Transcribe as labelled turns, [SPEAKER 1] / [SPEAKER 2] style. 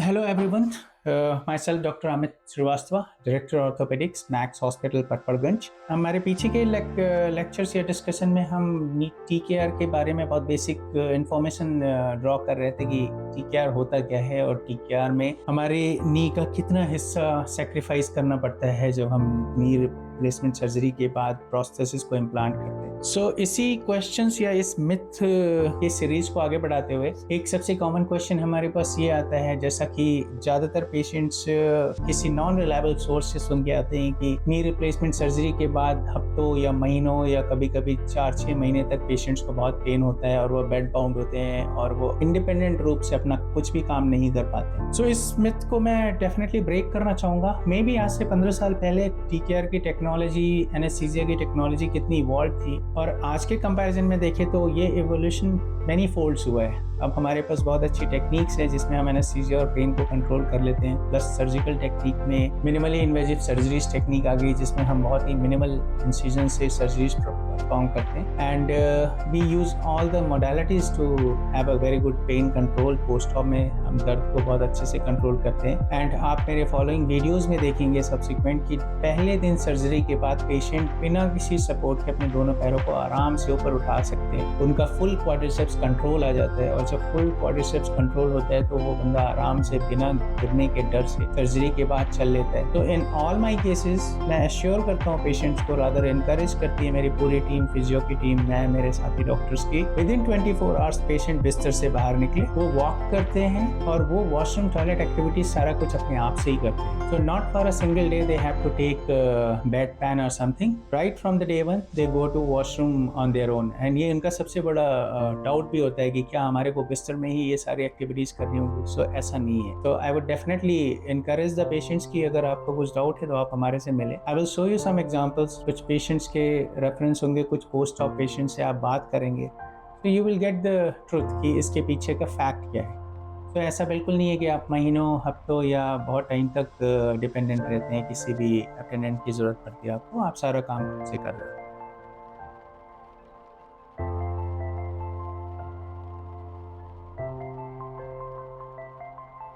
[SPEAKER 1] Hello everyone, myself Dr. Amit Srivastava, Director Orthopedics, max hospital Patparganj. हमारे पीछे के lectures या डिस्कशन में हम TKR के बारे में बहुत बेसिक इंफॉर्मेशन ड्रॉ कर रहे थे कि TKR होता क्या है और TKR में हमारे नी का कितना हिस्सा सेक्रीफाइस करना पड़ता है जब हम नी रिप्लेसमेंट सर्जरी के बाद प्रोस्थेसिस को इम्प्लांट करते हैं। सो इसी क्वेश्चंस या इस मिथ की सीरीज को आगे बढ़ाते हुए एक सबसे कॉमन क्वेश्चन हमारे पास ये आता है, जैसा कि ज़्यादातर पेशेंट्स किसी नॉन रिलायबल सोर्स से सुन के आते हैं कि नी रिप्लेसमेंट सर्जरी के बाद हफ्तों या महीनों या कभी कभी 4-6 महीने तक पेशेंट्स को बहुत पेन होता है और वो बेड बाउंड होते हैं और वो इंडिपेंडेंट रूप से अपना कुछ भी काम नहीं कर पाते। सो इस मिथ को मैं डेफिनेटली ब्रेक करना चाहूँगा। मे बी आज से 15 साल पहले TKR की टेक्नोलॉजी, एनेस्थीसिया की टेक्नोलॉजी कितनी इवॉल्व थी और आज के कंपैरिजन में देखें तो ये एवोल्यूशन मैनी फोल्ड्स हुआ है। अब हमारे पास बहुत अच्छी टेक्निक्स है जिसमें हम एनेस्थीसिया और पेन को कंट्रोल कर लेते हैं। प्लस सर्जिकल टेक्निक में मिनिमली इन्वेजिव सर्जरीज टेक्निक आ गई जिसमें हम बहुत ही मिनिमल इंसिजन से सर्जरीज परफॉर्म करते हैं and we use all the modalities to have a very good pain control. Post op में हम दर्द को बहुत अच्छे से कंट्रोल करते हैं एंड आप मेरे फॉलोइंग वीडियोज में देखेंगे सब्सिक्वेंट कि पहले दिन सर्जरी के बाद पेशेंट बिना किसी सपोर्ट के अपने दोनों पैरों को आराम से ऊपर उठा सकते हैं। उनका फुल क्वाड्रिसेप्स कंट्रोल आ जाता है और जब फुल क्वाड्रिसेप्स कंट्रोल होता है तो वो बंदा आराम से बिना गिरने के डर से सर्जरी के बाद चल लेता है। तो इन ऑल माई केसेस मैं एश्योर करता हूँ पेशेंट्स को, रादर इनकरेज करती है मेरी पूरी टीम, फिजियो की टीम, मैं, मेरे साथी डॉक्टर्स की, विद इन 24 आवर्स पेशेंट बिस्तर से बाहर निकले, वो वॉक करते हैं और वो वॉशरूम टॉयलेट एक्टिविटीज सारा कुछ अपने आप से ही करते हैं। So not for a single day they have to take bed pan और something, right from the day one they go to washroom on their own. And ये इनका सबसे बड़ा डाउट भी होता है कि क्या हमारे को बिस्तर में ही ये सारी एक्टिविटीज करनी होगी। सो ऐसा नहीं है। तो I would definitely encourage the patients की अगर आपको कुछ डाउट है तो आप हमारे से मिले। I will show you some examples, कुछ पेशेंट्स के रेफरेंस होंगे, कुछ पोस्ट ऑप पेशेंट से आप बात करेंगे तो you will get the truth कि इसके पीछे का फैक्ट क्या है। तो ऐसा बिल्कुल नहीं है कि आप महीनों, हफ्तों या बहुत टाइम तक डिपेंडेंट रहते हैं, किसी भी अटेंडेंट की जरूरत पड़ती है आपको, आप सारा काम खुद से कर रहे हो।